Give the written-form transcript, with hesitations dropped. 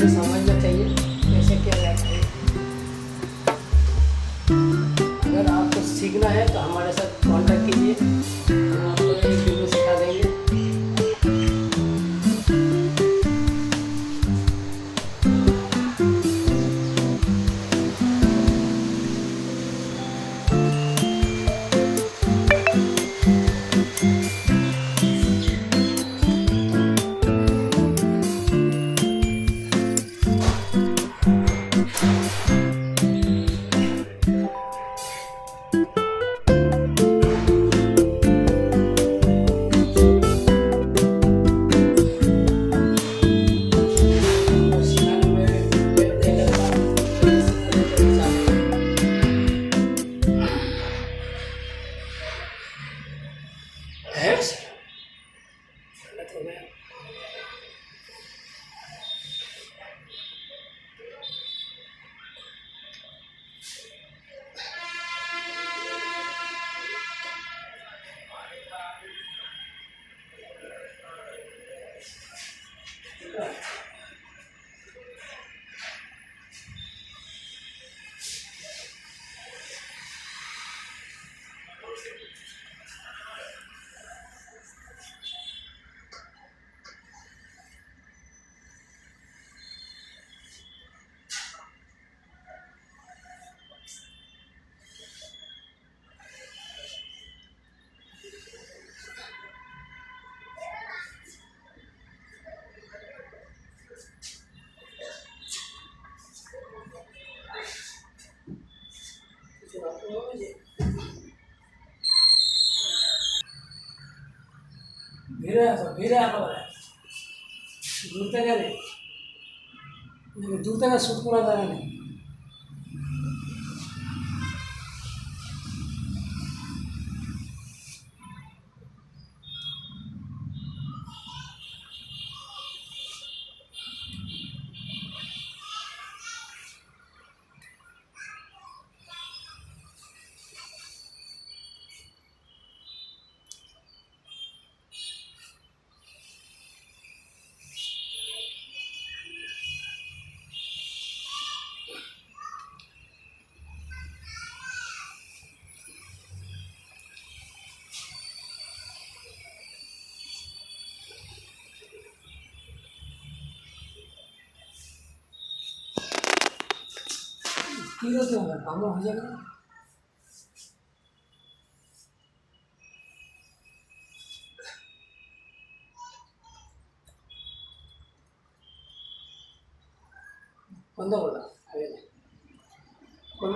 समझना चाहिए कैसे क्या रहता है। अगर आपको सीखना है तो हमारे साथ कांटेक्ट कीजिए, हम आपको एक वीडियो सिखा देंगे। गलत हो गया। धीरे आकर दूर तक नहीं, दूर तक सूट पूरा जाना नहीं। किलो से होगा काम हो जाएगा। बंद होगा आगे कौन